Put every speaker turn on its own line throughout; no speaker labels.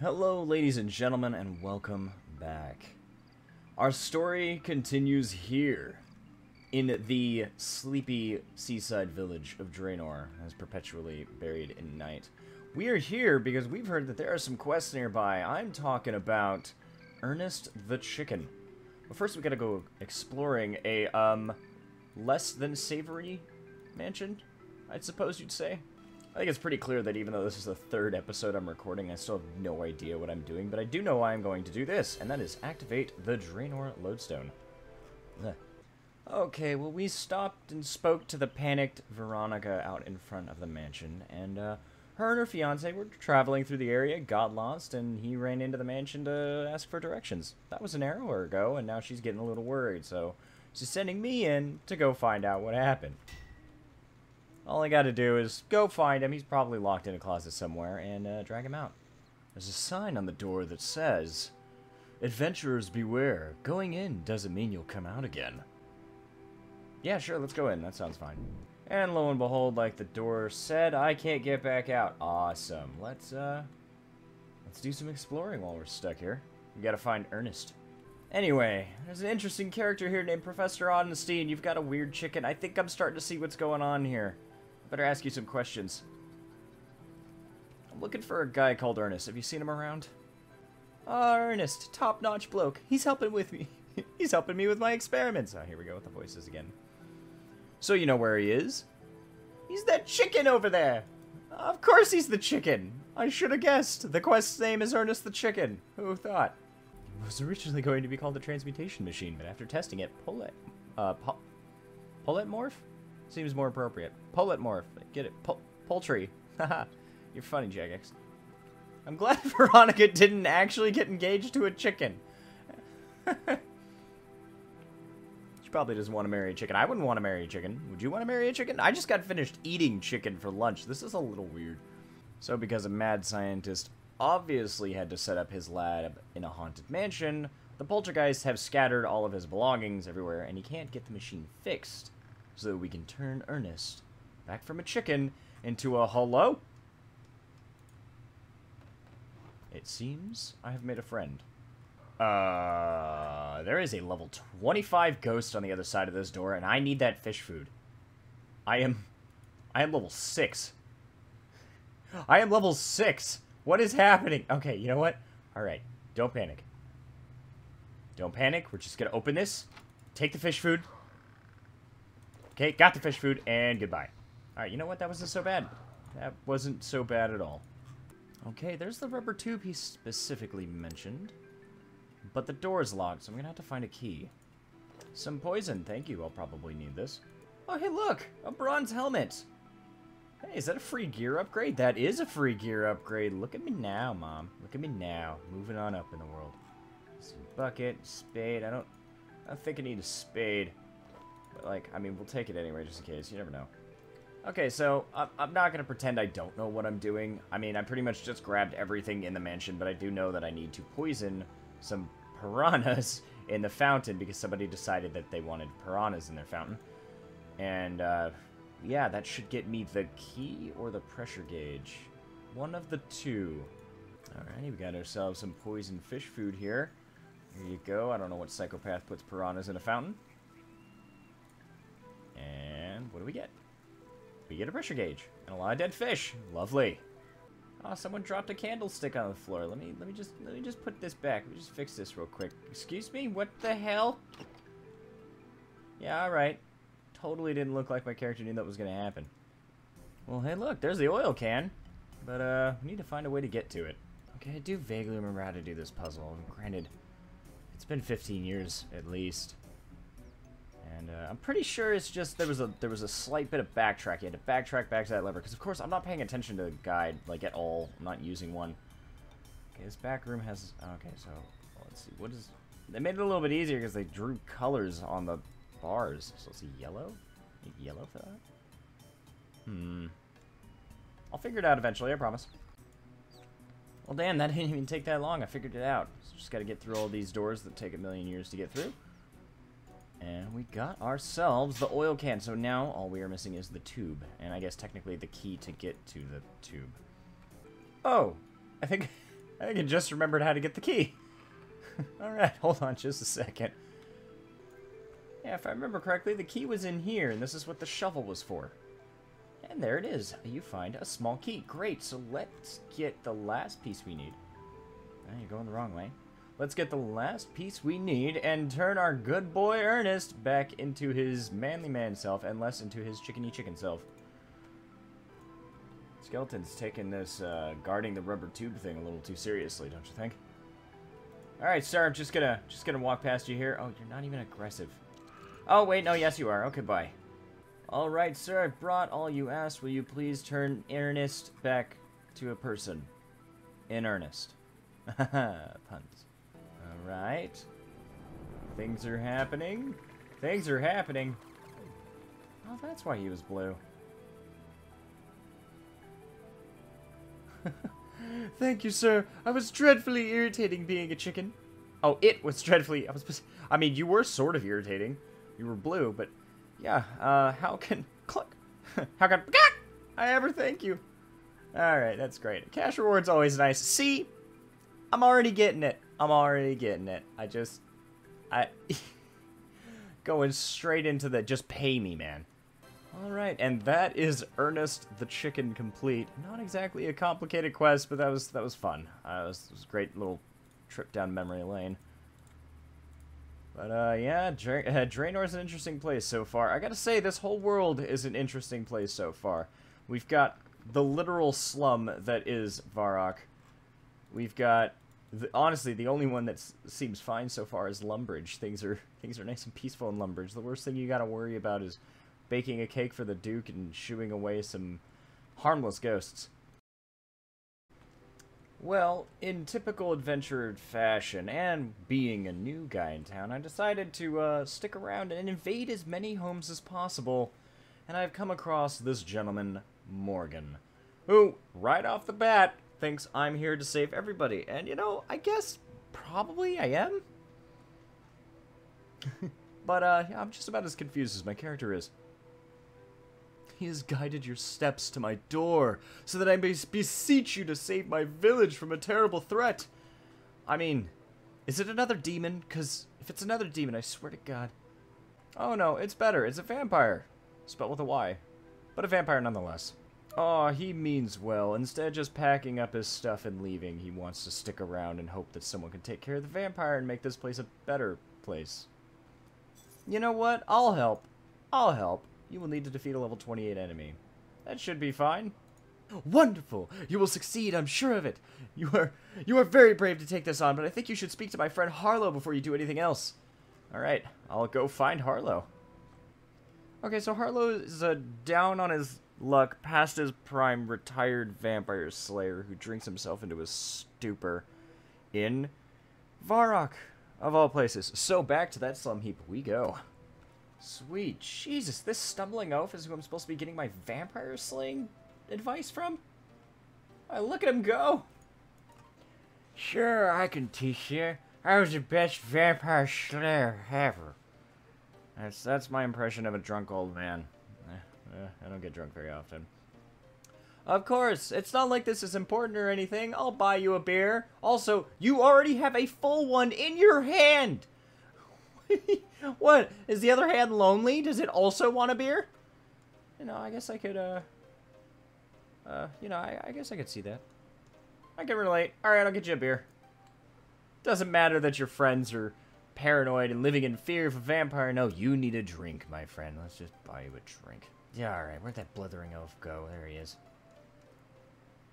Hello, ladies and gentlemen, and welcome back. Our story continues here, in the sleepy seaside village of Draenor, as perpetually buried in night. We are here because we've heard that there are some quests nearby. I'm talking about Ernest the Chicken. But first we gotta go exploring a, less than savory mansion, I'd suppose you'd say. I think it's pretty clear that even though this is the third episode I'm recording, I still have no idea what I'm doing, but I do know I'm going to do this, and that is activate the Draenor Lodestone. Ugh. Okay, well, we stopped and spoke to the panicked Veronica out in front of the mansion, and her and her fiancé were traveling through the area, got lost, and he ran into the mansion to ask for directions. That was an hour ago, and now she's getting a little worried, so she's sending me in to go find out what happened. All I gotta do is go find him. He's probably locked in a closet somewhere, and drag him out. There's a sign on the door that says, "Adventurers beware. Going in doesn't mean you'll come out again." Yeah, sure, let's go in. That sounds fine. And lo and behold, like the door said, I can't get back out. Awesome. Let's do some exploring while we're stuck here. We gotta find Ernest. Anyway, there's an interesting character here named Professor Honesty, and you've got a weird chicken. I think I'm starting to see what's going on here. Better ask you some questions. I'm looking for a guy called Ernest. Have you seen him around? Ah, Ernest, top-notch bloke. He's helping with me. He's helping me with my experiments. Oh, here we go with the voices again. So you know where he is? He's that chicken over there. Of course he's the chicken. I should have guessed. The quest's name is Ernest the Chicken. Who thought? It was originally going to be called the Transmutation Machine, but after testing it, Polymorph? Seems more appropriate. Polymorph. Get it? Poultry. Haha. You're funny, Jagex. I'm glad Veronica didn't actually get engaged to a chicken. She probably doesn't want to marry a chicken. I wouldn't want to marry a chicken. Would you want to marry a chicken? I just got finished eating chicken for lunch. This is a little weird. So because a mad scientist obviously had to set up his lab in a haunted mansion, the poltergeists have scattered all of his belongings everywhere, and he can't get the machine fixed. So that we can turn Ernest back from a chicken into a hello? It seems I have made a friend. There is a level 25 ghost on the other side of this door, and I need that fish food. I am level 6. I am level 6. What is happening? Okay, you know what? Alright, don't panic. Don't panic. We're just gonna open this. Take the fish food. Okay, got the fish food, and goodbye. Alright, you know what? That wasn't so bad. That wasn't so bad at all. Okay, there's the rubber tube he specifically mentioned. But the door is locked, so I'm gonna have to find a key. Some poison, thank you. I'll probably need this. Oh, hey, look! A bronze helmet! Hey, is that a free gear upgrade? That is a free gear upgrade. Look at me now, Mom. Look at me now. Moving on up in the world. Some bucket, spade. I don't think I need a spade. But, like, I mean, we'll take it anyway, just in case. You never know. Okay, so, I'm not going to pretend I don't know what I'm doing. I mean, I pretty much just grabbed everything in the mansion, but I do know that I need to poison some piranhas in the fountain because somebody decided that they wanted piranhas in their fountain. And, yeah, that should get me the key or the pressure gauge. One of the two. Alrighty, we got ourselves some poisoned fish food here. Here you go. I don't know what psychopath puts piranhas in a fountain. And what do we get? We get a pressure gauge and a lot of dead fish. Lovely. Oh, someone dropped a candlestick on the floor. Let me just put this back. Let me just fix this real quick. Excuse me? What the hell? Yeah, all right. Totally didn't look like my character knew that was going to happen. Well, hey, look, there's the oil can. But we need to find a way to get to it. Okay, I do vaguely remember how to do this puzzle. Granted, it's been 15 years at least. And I'm pretty sure it's just there was a slight bit of backtrack. You had to backtrack back to that lever because of course I'm not paying attention to the guide like at all. I'm not using one. Okay, this back room has. Okay, so let's see. What is? They made it a little bit easier because they drew colors on the bars. So let's see, yellow. Need yellow for that. I'll figure it out eventually. I promise. Well, damn, that didn't even take that long. I figured it out. So just got to get through all these doors that take a million years to get through. And we got ourselves the oil can. So now all we are missing is the tube. And I guess technically the key to get to the tube. Oh, I think I think I just remembered how to get the key. Alright, hold on just a second. Yeah, if I remember correctly, the key was in here, and this is what the shovel was for. And there it is. You find a small key. Great, so let's get the last piece we need. Oh, you're going the wrong way. Let's get the last piece we need and turn our good boy Ernest back into his manly man self and less into his chickeny chicken self. Skeleton's taking this guarding the rubber tube thing a little too seriously, don't you think? Alright, sir, I'm just gonna walk past you here. Oh, you're not even aggressive. Oh, wait, no, yes you are. Okay, bye. Alright, sir, I've brought all you asked. Will you please turn Ernest back to a person? In earnest. Haha, puns. Alright. Things are happening. Things are happening. Oh, that's why he was blue. Thank you, sir. I was dreadfully irritating being a chicken. Oh, it was dreadfully... I mean, you were sort of irritating. You were blue, but... Yeah, how can... Cluck. How can... I ever thank you? Alright, that's great. Cash reward's always nice. See? I'm already getting it. I'm already getting it. Going straight into the... Just pay me, man. Alright, and that is Ernest the Chicken complete. Not exactly a complicated quest, but that was fun. It was a great little trip down memory lane. But, yeah, Draenor's an interesting place so far. I gotta say, this whole world is an interesting place so far. We've got the literal slum that is Varrock. We've got... honestly, the only one that seems fine so far is Lumbridge. Things are nice and peaceful in Lumbridge. The worst thing you gotta worry about is baking a cake for the Duke and shooing away some harmless ghosts. Well, in typical adventure fashion, and being a new guy in town, I decided to stick around and invade as many homes as possible, and I've come across this gentleman, Morgan, who, right off the bat, thinks I'm here to save everybody, and you know, I guess probably I am. But, yeah, I'm just about as confused as my character is. He has guided your steps to my door, so that I may beseech you to save my village from a terrible threat. I mean, is it another demon? Because if it's another demon, I swear to God. Oh no, it's better. It's a vampire. Spelled with a Y. But a vampire nonetheless. Oh, he means well. Instead of just packing up his stuff and leaving, he wants to stick around and hope that someone can take care of the vampire and make this place a better place. You know what? I'll help. I'll help. You will need to defeat a level 28 enemy. That should be fine. Wonderful! You will succeed, I'm sure of it. You are very brave to take this on, but I think you should speak to my friend Harlow before you do anything else. Alright, I'll go find Harlow. Okay, so Harlow is down on his luck, past his prime, retired vampire slayer who drinks himself into a stupor in Varrock, of all places. So back to that slum heap we go. Sweet Jesus, this stumbling oaf is who I'm supposed to be getting my vampire slaying advice from? Look at him go! Sure, I can teach you. I was the best vampire slayer ever. That's my impression of a drunk old man. I don't get drunk very often. Of course, it's not like this is important or anything. I'll buy you a beer. Also, you already have a full one in your hand! What? Is the other hand lonely? Does it also want a beer? You know, I guess I could, you know, I guess I could see that. I can relate. Alright, I'll get you a beer. Doesn't matter that your friends are paranoid and living in fear of a vampire. No, you need a drink, my friend. Let's just buy you a drink. Yeah, alright. Where'd that blithering elf go? There he is.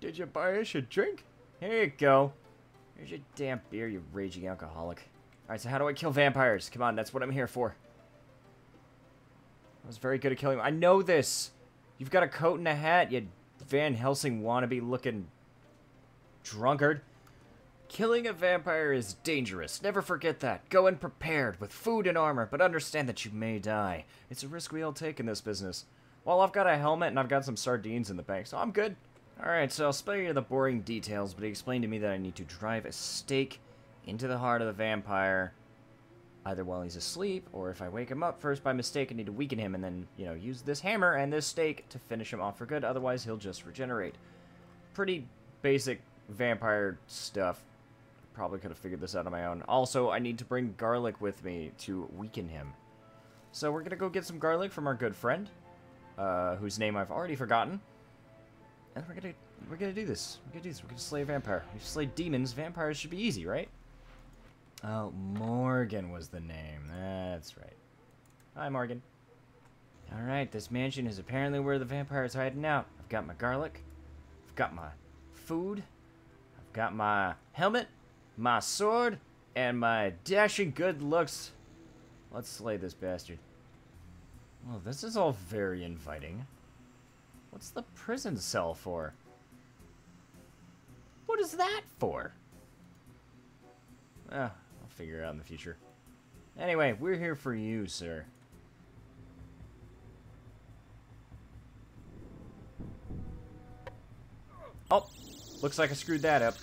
Did you buy us a drink? Here you go. Here's your damn beer, you raging alcoholic. Alright, so how do I kill vampires? Come on, that's what I'm here for. I was very good at killing them. I know this! You've got a coat and a hat, you Van Helsing wannabe looking drunkard. Killing a vampire is dangerous. Never forget that. Go in prepared, with food and armor, but understand that you may die. It's a risk we all take in this business. Well, I've got a helmet and I've got some sardines in the bank, so I'm good. Alright, so I'll spare you the boring details, but he explained to me that I need to drive a stake into the heart of the vampire, either while he's asleep, or if I wake him up first by mistake, I need to weaken him, and then, you know, use this hammer and this stake to finish him off for good, otherwise he'll just regenerate. Pretty basic vampire stuff. Probably could have figured this out on my own. Also, I need to bring garlic with me to weaken him. So we're gonna go get some garlic from our good friend, whose name I've already forgotten. And we're gonna do this. We're gonna slay a vampire. We slay demons. Vampires should be easy, right? Oh, Morgan was the name. That's right. Hi, Morgan. Alright, this mansion is apparently where the vampire's hiding out. I've got my garlic. I've got my food. I've got my helmet, my sword, and my dashing good looks. Let's slay this bastard. Well, this is all very inviting. What's the prison cell for? What is that for? I'll figure it out in the future. Anyway, we're here for you, sir. Oh, looks like I screwed that up.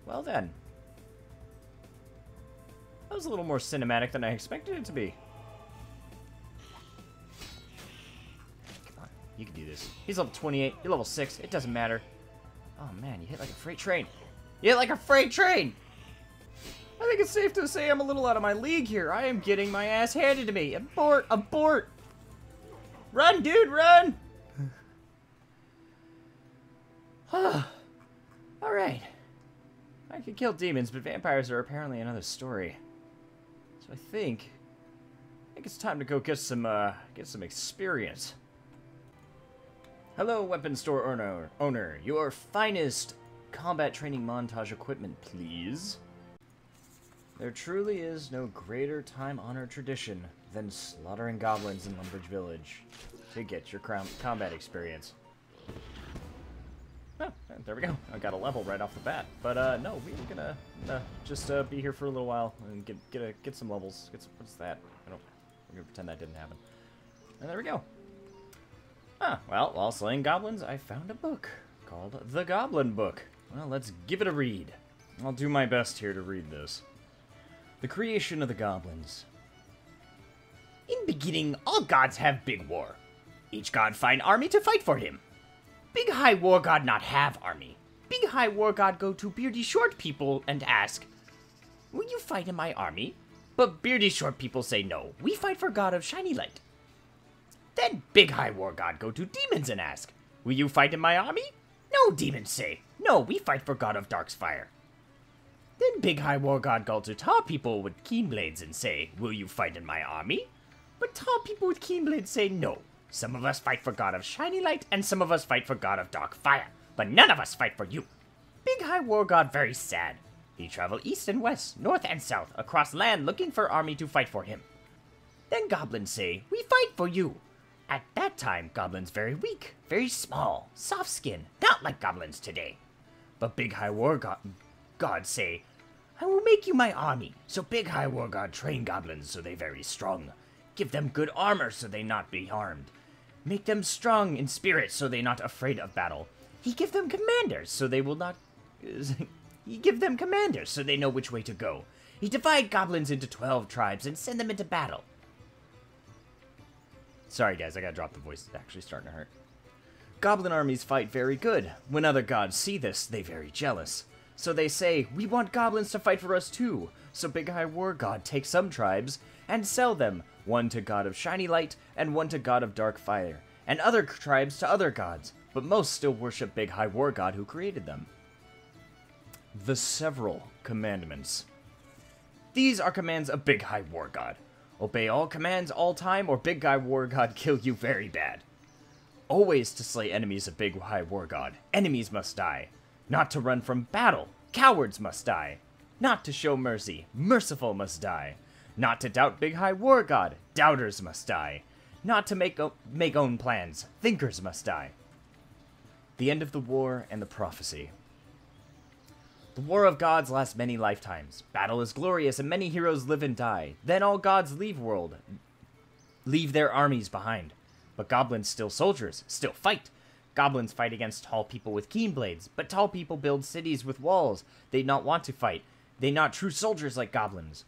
Well then. That was a little more cinematic than I expected it to be. Come on, you can do this. He's level 28, you're level 6, it doesn't matter. Oh man, you hit like a freight train. You hit like a freight train! I think it's safe to say I'm a little out of my league here. I am getting my ass handed to me. Abort! Abort! Run, dude, run! Alright. I can kill demons, but vampires are apparently another story. So I think it's time to go get some experience. Hello, weapon store owner. Your finest combat training montage equipment, please. There truly is no greater time-honored tradition than slaughtering goblins in Lumbridge Village to get your combat experience. Oh, there we go. I got a level right off the bat. But no, we're gonna just be here for a little while and get some levels. What's that? We're gonna pretend that didn't happen. And there we go. Well, while slaying goblins, I found a book called The Goblin Book. Well, let's give it a read. I'll do my best here to read this. The creation of the goblins.
In beginning, all gods have big war. Each god find army to fight for him. Big High War God not have army. Big High War God go to beardy short people and ask, "Will you fight in my army?" But beardy short people say no. We fight for God of Shiny Light. Then Big High War God go to demons and ask, "Will you fight in my army?" No, demons say, "No, we fight for God of Dark's Fire." Then Big High War God go to tall people with keen blades and say, "Will you fight in my army?" But tall people with keen blades say no. Some of us fight for God of Shiny Light, and some of us fight for God of Dark Fire, but none of us fight for you. Big High War God very sad. He travel east and west, north and south, across land looking for army to fight for him. Then goblins say, "We fight for you." At that time, goblins very weak, very small, soft skin, not like goblins today. But Big High War God say, "I will make you my army." So Big High War God train goblins so they very strong. Give them good armor so they not be harmed. Make them strong in spirit so they not afraid of battle. He give them commanders so they will not... He give them commanders so they know which way to go. He divide goblins into 12 tribes and send them into battle.
Sorry guys, I gotta drop the voice. It's actually starting to hurt. Goblin armies fight very good. When other gods see this, they very jealous. So they say, "We want goblins to fight for us too." So Big High War God takes some tribes and sell them, one to God of Shiny Light and one to God of Dark Fire, and other tribes to other gods, but most still worship Big High War God who created them. The several commandments. These are commands of Big High War God. Obey all commands all time, or Big High War God kill you very bad. Always to slay enemies of Big High War God. Enemies must die. Not to run from battle. Cowards must die. Not to show mercy. Merciful must die. Not to doubt Big High War God. Doubters must die. Not to make own plans. Thinkers must die. The end of the war and the prophecy. The war of gods lasts many lifetimes. Battle is glorious and many heroes live and die. Then all gods leave their armies behind. But goblins still soldiers, still fight. Goblins fight against tall people with keen blades, but tall people build cities with walls. They not want to fight. They not true soldiers like goblins.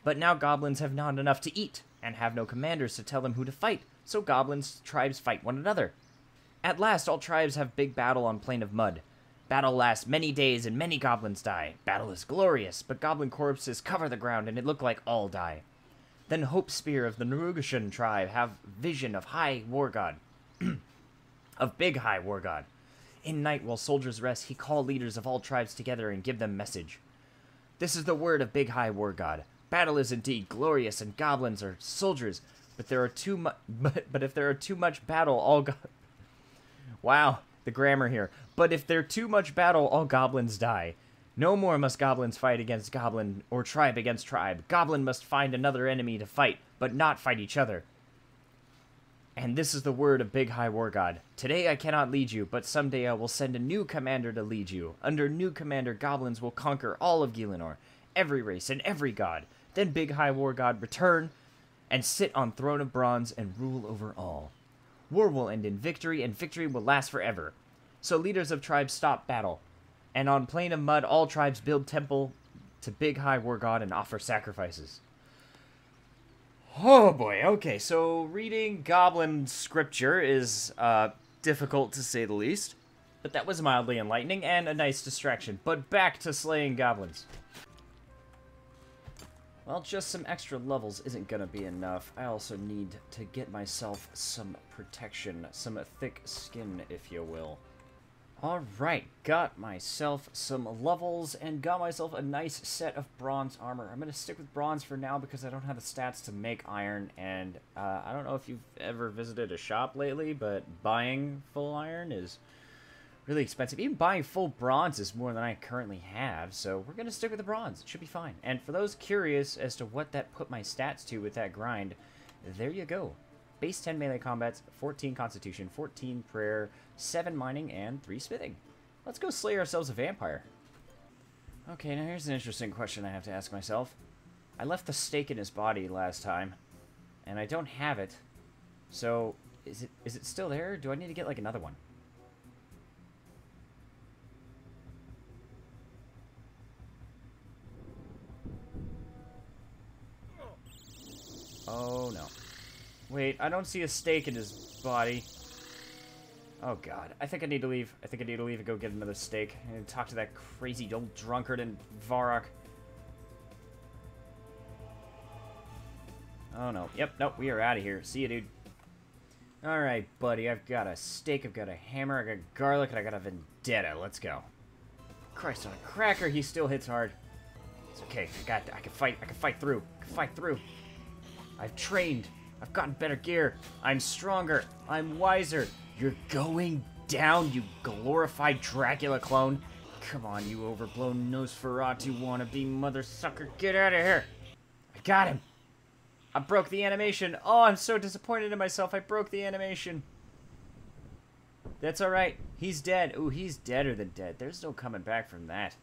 But now goblins have not enough to eat.
and have no commanders to tell them who to fight, so goblins tribes fight one another. At last, all tribes have big battle on Plain of Mud. Battle lasts many days and many goblins die. Battle is glorious, but goblin corpses cover the ground and it look like all die. Then Hope Spear of the Narugashan tribe have vision of High War God, of Big High War God. In night, while soldiers rest, he call leaders of all tribes together and give them message. This is the word of Big High War God. Battle is indeed glorious, and goblins are soldiers. But if there are too much battle, all wow, the grammar here. But if there too much battle, all goblins die. No more must goblins fight against goblin or tribe against tribe. Goblin must find another enemy to fight, but not fight each other. And this is the word of Big High War God. Today I cannot lead you, but someday I will send a new commander to lead you. Under new commander, goblins will conquer all of Gielinor, every race and every god. Then Big High War God return and sit on throne of bronze and rule over all. War will end in victory, and victory will last forever. So leaders of tribes stop battle. And on Plain of Mud, all tribes build temple to Big High War God and offer sacrifices. Oh boy, okay, so reading goblin scripture is difficult to say the least. But that was mildly enlightening and a nice distraction. But back to slaying goblins. Well, just some extra levels isn't gonna be enough. I also need to get myself some protection, some thick skin, if you will. Alright, got myself some levels and got myself a nice set of bronze armor. I'm going to stick with bronze for now because I don't have the stats to make iron, and I don't know if you've ever visited a shop lately, but buying full iron is really expensive. Even buying full bronze is more than I currently have, so we're going to stick with the bronze. It should be fine. And for those curious as to what that put my stats to with that grind, there you go. Base 10 melee combats, 14 constitution, 14 prayer, 7 mining, and 3 smithing. Let's go slay ourselves a vampire. Okay, now here's an interesting question I have to ask myself. I left the stake in his body last time, and I don't have it. So, is it still there? Do I need to get, like, another one? Oh, no. Wait, I don't see a stake in his body. Oh god, I think I need to leave. I think I need to leave and go get another stake. And talk to that crazy old drunkard in Varrock. Oh no. Yep, nope, we are out of here. See you, dude. Alright, buddy, I've got a stake, I've got a hammer, I got garlic, and I got a vendetta. Let's go. Christ on a cracker, he still hits hard. It's okay, I can fight through. I've trained. I've gotten better gear. I'm stronger. I'm wiser. You're going down, you glorified Dracula clone. Come on, you overblown Nosferatu wannabe mother sucker. Get out of here. I got him. I broke the animation. Oh, I'm so disappointed in myself. I broke the animation. That's alright. He's dead. Ooh, he's deader than dead. There's no coming back from that.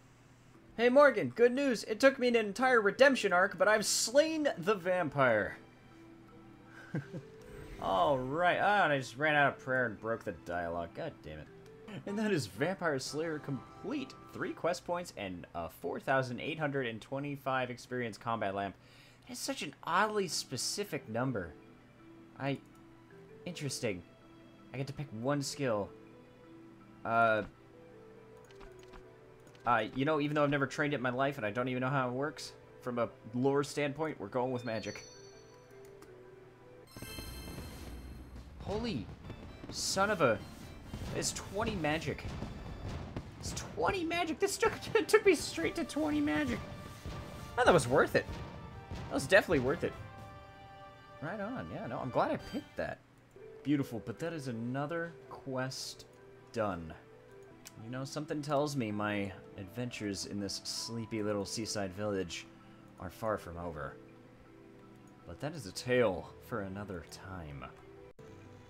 Hey, Morgan. Good news. It took me an entire redemption arc, but I've slain the vampire. Alright, and I just ran out of prayer and broke the dialogue. God damn it. And that is Vampire Slayer complete. 3 quest points and 4,825 experience combat lamp. It's such an oddly specific number. Interesting. I get to pick one skill. You know, even though I've never trained it in my life and I don't even know how it works, from a lore standpoint, we're going with magic. Holy son of a... It's 20 magic. It's 20 magic. This took me straight to 20 magic. Oh, that was worth it. That was definitely worth it. Right on. Yeah, no, I'm glad I picked that. Beautiful, but that is another quest done. You know, something tells me my adventures in this sleepy little seaside village are far from over. But that is a tale for another time.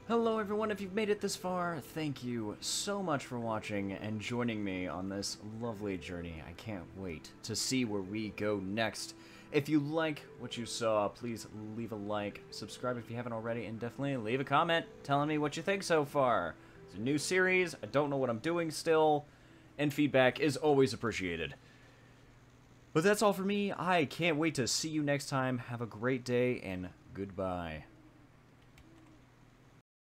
Hello everyone, if you've made it this far, thank you so much for watching and joining me on this lovely journey. I can't wait to see where we go next. If you like what you saw, please leave a like, subscribe if you haven't already, and definitely leave a comment telling me what you think so far. It's a new series, I don't know what I'm doing still, and feedback is always appreciated. But that's all for me. I can't wait to see you next time. Have a great day, and
goodbye.